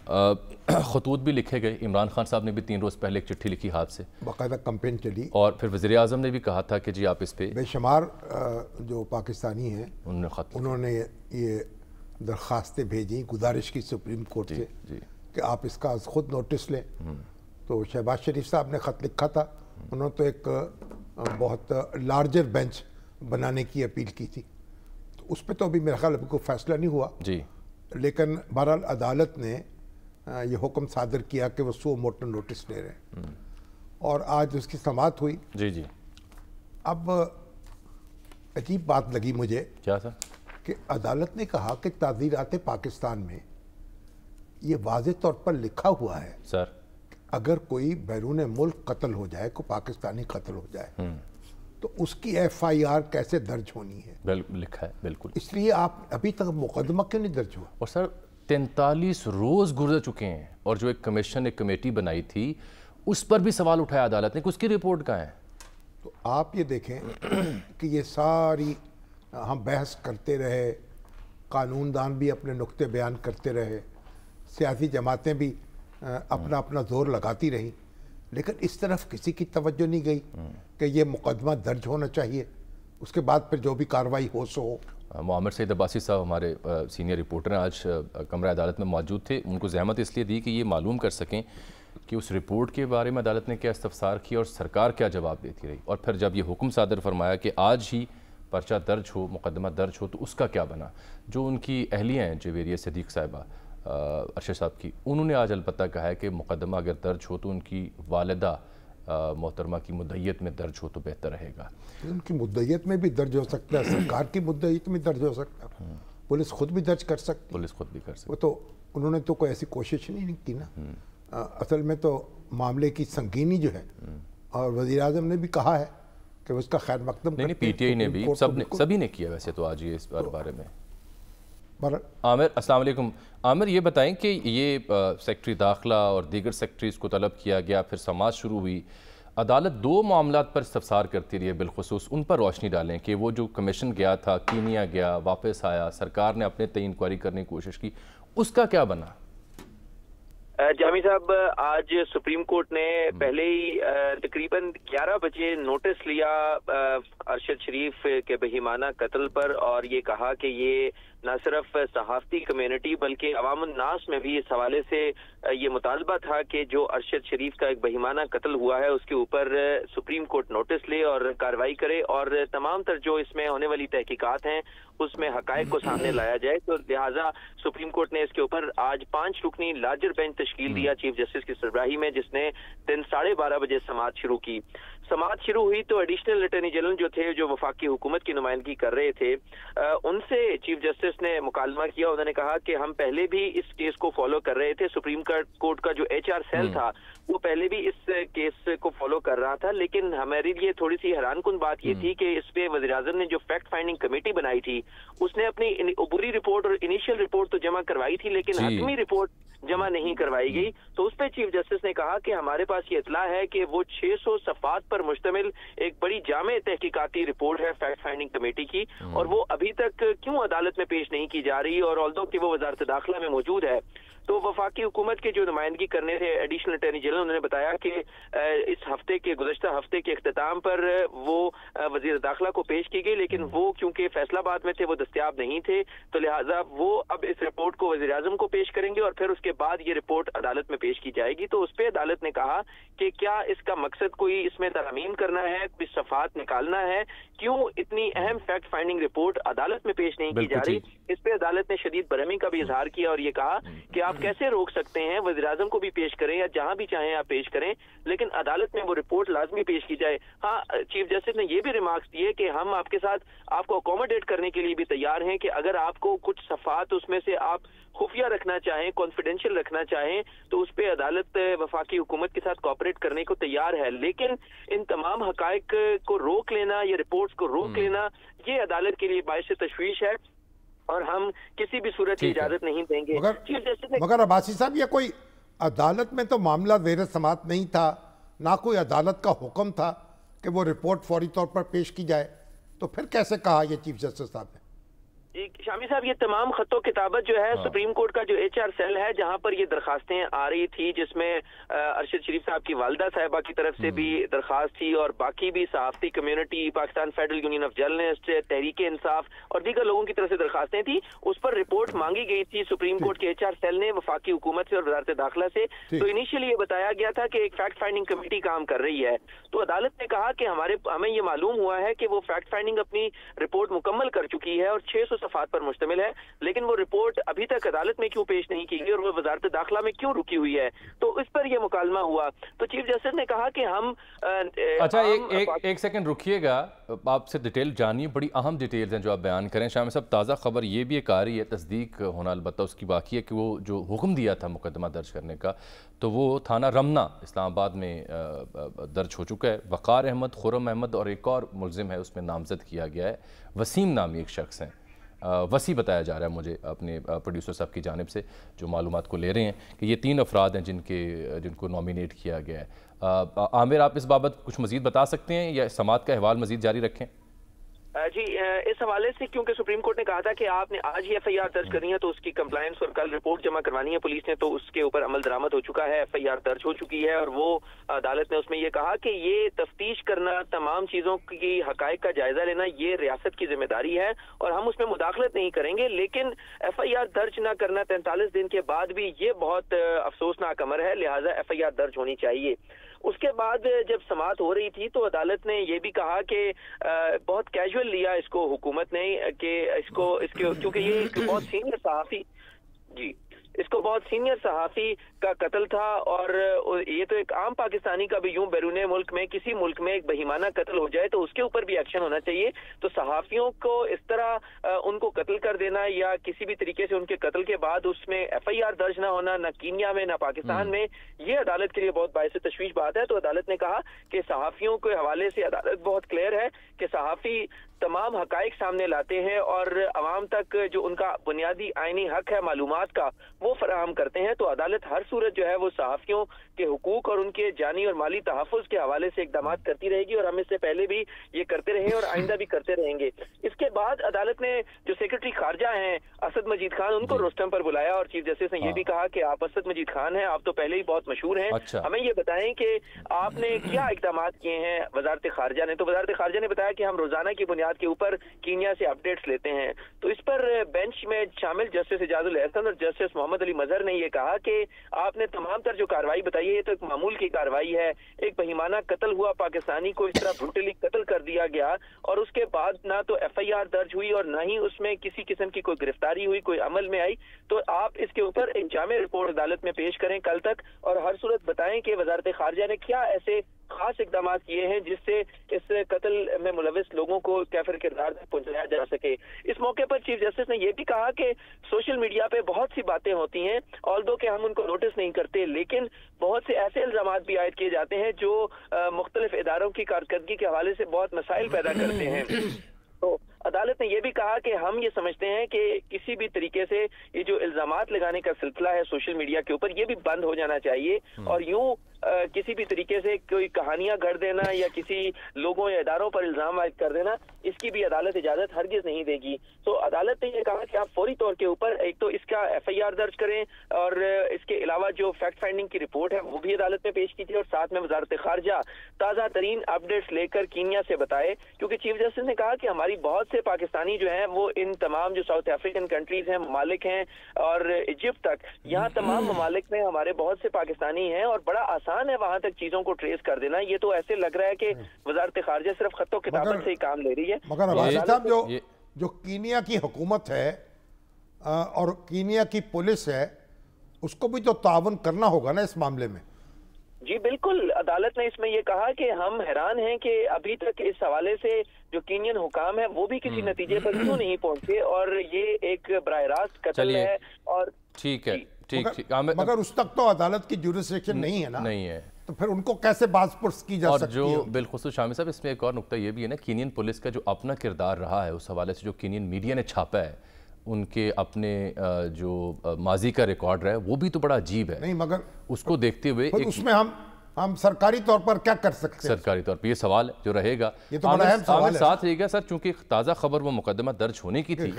خطوط بھی لکھے گئے، عمران خان صاحب نے بھی 3 روز پہلے ایک چٹھی لکھی ہاتھ سے، باقاعدہ کمپین چلی، اور پھر وزیر اعظم نے بھی کہا تھا کہ جی آپ اس پہ بے شمار جو پاکستانی ہیں انہوں نے یہ درخواستیں بھیجیں، گزارش کی سپریم کورٹ سے کہ آپ اس کا خود نوٹس لیں۔ تو شہباز شریف صاحب نے خط لکھا تھا، انہوں نے تو ایک بہت لارجر بینچ بنانے کی اپیل کی تھی، تو اس پہ تو ابھی میرا خیال ابھی کوئی فیصلہ نہیں ہوا، لیکن بہرحال عدالت نے یہ حکم صادر کیا کہ وہ سو موٹو نوٹس لے رہے ہیں، اور آج اس کی سماعت ہوئی۔ اب عجیب بات لگی مجھے کیا تھا کہ عدالت نے کہا کہ تعزیرات پاکستان میں یہ واضح طور پر لکھا ہوا ہے سر اگر کوئی بیرون ملک قتل ہو جائے، کوئی پاکستانی قتل ہو جائے تو اس کی ایف آئی آر کیسے درج ہونی ہے، لکھا ہے بالکل، اس لیے آپ ابھی تک مقدمہ کیوں نہیں درج ہوا؟ اور سر 43 روز گزر چکے ہیں، اور جو ایک کمیشن ایک کمیٹی بنائی تھی اس پر بھی سوال اٹھایا عدالت نے کہ اس کی رپورٹ کہاں ہے؟ تو آپ یہ دیکھیں کہ یہ ساری ہم بحث کرتے رہے، قانون دان بھی اپنے نقطے بیان کرتے رہے، سیاسی جماعتیں بھی اپنا اپنا زور لگاتی رہیں، لیکن اس طرف کسی کی توجہ نہیں گئی کہ یہ مقدمہ درج ہونا چاہیے، اس کے بعد پھر جو بھی کارروائی ہو سو ہو۔ معمر سعید عباسی صاحب ہمارے سینئر رپورٹر ہیں، آج کمرہ عدالت میں موجود تھے، ان کو زحمت اس لیے دی کہ یہ معلوم کر سکیں کہ اس رپورٹ کے بارے میں عدالت نے کیا استفسار کیا اور سرکار کیا جواب دیتی رہی، اور پھر جب یہ حکم صادر فرمایا کہ آج ہی پرچہ درج ہو، مقدمہ درج ہو، تو اس کا کیا بنا؟ جو ان کی اہلیہ ہیں جویریہ صدیق صاحبہ ارشد صاحب کی، انہوں نے آج البتہ کہا ہے کہ مقدمہ اگر درج ہو تو ان کی والدہ محترمہ کی مدعیت میں درج ہو تو بہتر رہے گا۔ ان کی مدعیت میں بھی درج ہو سکتا ہے، سرکار کی مدعیت میں درج ہو سکتا ہے، پولیس خود بھی درج کر سکتی، پولیس خود بھی کر سکتی، وہ تو انہوں نے تو کوئی ایسی کوشش نہیں کی نا۔ اصل میں تو معاملے کی سنگینی جو ہے، اور وزیر اعظم نے بھی کہا ہے کہ اس کا خیر مقدم کرتے ہیں، پی ٹی آئی نے بھی، سبھی نے کیا ویسے تو آج یہ اس بارے میں۔ عامر السلام علیکم، عامر یہ بتائیں کہ یہ سیکٹری داخلہ اور دیگر سیکٹریز کو طلب کیا گیا، پھر سماعت شروع ہوئی، عدالت 2 معاملات پر استفسار کرتی رہی ہے، بالخصوص ان پر روشنی ڈالیں کہ وہ جو کمیشن گیا تھا، کینیا گیا، واپس آیا، سرکار نے اپنے تئیں انکوائری کرنے کی کوشش کی، اس کا کیا بنا؟ جامی صاحب، آج سپریم کورٹ نے پہلے ہی تقریباً 11 بجے نوٹس لیا ارشد شریف کے بہیمانہ قتل پر، اور یہ کہا کہ یہ نہ صرف صحافتی کمیونٹی بلکہ عوام الناس میں بھی اس حوالے سے یہ مطالبہ تھا کہ جو ارشد شریف کا ایک بہیمانہ قتل ہوا ہے اس کے اوپر سپریم کورٹ نوٹس لے اور کارروائی کرے، اور تمام تر جو اس میں ہونے والی تحقیقات ہیں اس میں حقائق کو سامنے لایا جائے۔ تو لہٰذا سپریم کورٹ نے اس کے اوپر آج 5 رکنی لارجر بینچ تشکیل دیا چیف جسٹس کی سربراہی میں، جس نے 12:30 بجے سماعت شروع کی۔ سماعت شروع ہوئی تو ایڈیشنل اٹارنی جنرل جو تھے، جو وفاقی حکومت کی نمائندگی کر رہے تھے، ان سے چیف جسٹس نے مکالمہ کیا۔ انہوں نے کہا کہ ہم پہلے بھی اس کیس کو فالو کر رہے تھے، سپریم کورٹ کا جو ایچ آر سیل تھا وہ پہلے بھی اس کیس کو فالو کر رہا تھا، لیکن ہمارے لیے تھوڑی سی حیران کن بات یہ تھی کہ اس پہ وزیر اعظم نے جو فیکٹ فائنڈنگ کمیٹی بنائی تھی اس نے اپنی عبوری رپورٹ اور انیشیل رپورٹ تو جمع کروائی تھی، لیکن حتمی رپورٹ جمع نہیں کروائی گئی۔ تو اس پہ چیف جسٹس نے کہا کہ ہمارے پاس یہ اطلاع ہے کہ وہ 600 صفحات پر مشتمل ایک بڑی جامع تحقیقاتی رپورٹ ہے فیکٹ فائنڈنگ کمیٹی کی، اور وہ ابھی تک کیوں عدالت میں پیش نہیں کی جا رہی، اور آلدو کہ وہ وزارت داخلہ میں موجود ہے۔ تو وفاقی حکومت کے جو نمائندگی کرنے تھے ایڈیشنل اٹارنی جنرل، انہوں نے بتایا کہ اس ہفتے کے گزشتہ ہفتے کے اختتام پر وہ وزیر داخلہ کو پیش کی گئی، لیکن وہ کیونکہ فیصلہ آباد میں تھے وہ دستیاب نہیں تھے، تو لہٰذا وہ اب اس رپورٹ کو وزیر اعظم کو پیش کریں گے، اور پھر اس کے بعد یہ رپورٹ عدالت میں پیش کی جائے گی۔ تو اس پہ عدالت نے کہا کہ کیا اس کا مقصد کوئی اس میں ترمیم کرنا ہے، کوئی صفحات نکالنا ہے، کیوں اتنی اہم فیکٹ فائنڈنگ رپورٹ عدالت میں پیش نہیں کی جا رہی؟ اس پہ عدالت نے شدید برہمی کا بھی اظہار کیا اور یہ کہا کہ آپ کیسے روک سکتے ہیں، وزیر اعظم کو بھی پیش کریں یا جہاں بھی چاہیں آپ پیش کریں، لیکن عدالت میں وہ رپورٹ لازمی پیش کی جائے۔ ہاں، چیف جسٹس نے یہ بھی ریمارکس دیے کہ ہم آپ کے ساتھ آپ کو اکوموڈیٹ کرنے کے لیے بھی تیار ہیں کہ اگر آپ کو کچھ صفحات اس میں سے آپ خفیہ رکھنا چاہیں، کانفیڈینشیل رکھنا چاہیں، تو اس پہ عدالت وفاقی حکومت کے ساتھ کوآپریٹ کرنے کو تیار ہے، لیکن ان تمام حقائق کو روک لینا، یہ رپورٹس کو روک لینا، یہ عدالت کے لیے باعث تشویش ہے اور ہم کسی بھی صورت کی اجازت نہیں دیں گے۔ مگر عباسی صاحب، یہ کوئی عدالت میں تو معاملہ زیر سماعت نہیں تھا، نہ کوئی عدالت کا حکم تھا کہ وہ رپورٹ فوری طور پر پیش کی جائے، تو پھر کیسے کہا یہ چیف جسٹس صاحب نے؟ शामी साहब, ये तमाम खत्तो किताबत जो है सुप्रीम कोर्ट का जो HR सेल है जहां पर ये दरखास्तें आ रही थी, जिसमें अरशद शरीफ साहब की वालिदा साहिबा की तरफ से भी दरखास्त थी और बाकी भी सहाफ़ती community, Pakistan federal union of journalist, Tehreek Insaf और दीगर लोगों की तरफ से दरखास्तें थी। उस पर रिपोर्ट मांगी गई थी सुप्रीम कोर्ट के HR सेल ने वफाकी हुकूमत से और वजारत दाखिला से। तो इनिशियली ये बताया गया था कि एक फैक्ट फाइंडिंग कमेटी काम कर रही है। तो अदालत ने कहा कि हमें ये मालूम हुआ है कि वो फैक्ट फाइंडिंग अपनी रिपोर्ट मुकम्मल कर चुकी है और 600 सफ़ात पर मुश्तमिल है, लेकिन वो रिपोर्ट अभी तक अदालत में क्यों पेश नहीं की गई और वो वजारत दाखिला में क्यों रुकी हुई है। तो इस पर यह मुकालमा हुआ। तो चीफ जस्टिस ने कहा कि हम अच्छा एक सेकंड रुकिएगा, आपसे डिटेल जानिए, बड़ी अहम डिटेल्स हैं जो आप बयान करें। शामी साहब, ताज़ा खबर ये भी एक आ रही है, तस्दीक होना अलबत्ता उसकी बाकी है, कि वो जो हुक्म दिया था मुकदमा दर्ज करने का, तो वो थाना रमना इस्लामाबाद में दर्ज हो चुका है। वक़ार अहमद, खुर्रम अहमद और एक और मुलजिम है उसमें नामजद किया गया है। वसीम नामी एक शख्स हैं, वसी बताया जा रहा है मुझे अपने प्रोड्यूसर साहब की जानिब से जो मालूमात को ले रहे हैं, कि ये 3 अफराद हैं जिनको नॉमिनेट किया गया है। आमिर, आप इस बाबत कुछ मज़ीद बता सकते हैं या समाअत का अहवाल मज़ीद जारी रखें? जी, इस हवाले से क्योंकि सुप्रीम कोर्ट ने कहा था कि आपने आज ही FIR दर्ज करनी है, तो उसकी कंप्लायंस और कल रिपोर्ट जमा करवानी है पुलिस ने, तो उसके ऊपर अमल दरामद हो चुका है, FIR दर्ज हो चुकी है। और वो अदालत ने उसमें ये कहा कि ये तफ्तीश करना, तमाम चीज़ों की हकायक का जायजा लेना, ये रियासत की जिम्मेदारी है और हम उसमें मुदाखलत नहीं करेंगे। लेकिन FIR दर्ज ना करना 43 दिन के बाद भी ये बहुत अफसोसनाक अमर है, लिहाजा FIR दर्ज होनी चाहिए। उसके बाद जब समाअत हो रही थी तो अदालत ने ये भी कहा कि बहुत कैजुअल लिया इसको हुकूमत ने, कि इसके क्योंकि ये बहुत सीनियर सहाफ़ी, जी, इसको बहुत सीनियर सहाफ़ी का कत्ल था और ये तो एक आम पाकिस्तानी का भी यूं बैरूने मुल्क में किसी मुल्क में एक बहीमाना कत्ल हो जाए तो उसके ऊपर भी एक्शन होना चाहिए। तो सहाफ़ियों को इस तरह उनको कत्ल कर देना या किसी भी तरीके से उनके कत्ल के बाद उसमें FIR दर्ज ना होना, ना कीनिया में ना पाकिस्तान में, ये अदालत के लिए बहुत बाइस तशवीश बात है। तो अदालत ने कहा कि सहाफ़ियों के हवाले से अदालत बहुत क्लियर है कि सहाफ़ी तमाम हकाइक सामने लाते हैं और अवाम तक जो उनका बुनियादी आईनी हक है मालूमात का वो फराहम करते हैं। तो अदालत हर सूरत जो है वो सहाफ़ियों के हुकूक और उनके जानी और माली तहफ़्फ़ुज़ के हवाले से इक़दाम करती रहेगी और हम इससे पहले भी ये करते रहे और आइंदा भी करते रहेंगे। इसके बाद अदालत ने जो सेक्रेटरी खारजा हैं असद मजीद खान, उनको रोस्टम पर बुलाया और चीफ जस्टिस ने ये भी कहा कि आप असद मजीद खान हैं, आप तो पहले ही बहुत मशहूर हैं, अच्छा। हमें ये बताएं कि आपने क्या इक़दाम किए हैं वजारत खारजा ने। तो वजारत खारजा ने बताया कि हम रोजाना की बुनियाद के ऊपर कीनिया से अपडेट्स लेते हैं। तो इस पर बेंच में शामिल जस्टिस इजाजुल एहसन और जस्टिस मोहम्मद अली मजहर ने यह कहा कि आपने तमाम तर जो कार्रवाई बताई है ये तो एक मामूल की कार्रवाई है, एक बहीमाना कत्ल हुआ, पाकिस्तानी को इस तरह ब्रूटली कत्ल कर दिया गया और उसके बाद ना तो FIR दर्ज हुई और ना ही उसमें किसी किस्म की कोई गिरफ्तारी हुई, कोई अमल में आई। तो आप इसके ऊपर एक जामे रिपोर्ट अदालत में पेश करें कल तक और हर सूरत बताएं कि वजारत खारजा ने क्या ऐसे खास इकदाम किए हैं जिससे इस कत्ल में मुलविस लोगों को कैफिर किरदार तक पहुंचाया जा सके। इस मौके पर चीफ जस्टिस ने यह भी कहा कि सोशल मीडिया पे बहुत सी बातें होती हैं, ऑल्दो कि हम उनको नोटिस नहीं करते, लेकिन बहुत से ऐसे इल्जामात भी आयद किए जाते हैं जो मुख्तलिफ इदारों की कारकर्दगी के हवाले से बहुत मसाइल पैदा करते हैं। तो अदालत ने यह भी कहा कि हम ये समझते हैं कि किसी भी तरीके से ये जो इल्जामात लगाने का सिलसिला है सोशल मीडिया के ऊपर, ये भी बंद हो जाना चाहिए और यूं किसी भी तरीके से कोई कहानियां गढ़ देना या किसी लोगों या इदारों पर इल्जाम आयद कर देना, इसकी भी अदालत इजाजत हरगिज नहीं देगी। तो अदालत ने यह कहा कि आप फौरी तौर के ऊपर एक तो इसका FIR दर्ज करें और इसके अलावा जो फैक्ट फाइंडिंग की रिपोर्ट है वो भी अदालत में पेश कीजिए और साथ में वजारत खारजा ताज़ा तरीन अपडेट्स लेकर कीनिया से बताए, क्योंकि चीफ जस्टिस ने कहा कि हमारी बहुत से पाकिस्तानी जो हैं वो इन तमाम जो साउथ अफ्रीकन कंट्रीज हैं, ममालिक हैं और इजिप्ट तक, यहाँ तमाम ममालिक में हमारे बहुत से पाकिस्तानी हैं और बड़ा आसान है वहां तक चीजों को ट्रेस कर देना। ये तो ऐसे लग रहा है कि वजारत खारजा सिर्फ खत्तो किताबत से ही काम ले रही है। मगर अब्बासी साहब, जो कीनिया की हुकूमत है और कीनिया की पुलिस है, उसको भी तो तावन करना होगा ना इस मामले में। जी बिल्कुल, अदालत ने इसमें यह कहा कि हम हैरान हैं कि अभी तक इस हवाले से जो कीनियन हुकाम है वो भी किसी नतीजे पर क्यों नहीं पहुंचे और ये एक बराह रास्त कत्ल है। और ठीक है, ठीक मगर उस तक तो अदालत की जुरिस्डिक्शन नहीं है ना, नहीं है, तो फिर उनको कैसे बाज़पुर्स की जा सकती है। और जो बिलखुसूस शामी साहब, इसमें एक और नुक्ता ये भी है ना, कीनियन पुलिस का जो अपना किरदार रहा है उस हवाले से जो कीनियन मीडिया ने छापा है, उनके अपने जो माजी का रिकॉर्ड रहा है वो भी तो बड़ा अजीब है। नहीं, मगर उसको देखते हुए उसमें हम सरकारी तौर पर क्या कर सकते हैं? सरकारी तौर पर ये सवाल जो रहेगा, ये तो बड़ा अहम सवाल है। साथ रहेगा सर, चूंकि ताज़ा खबर वो मुकदमा दर्ज होने की थी।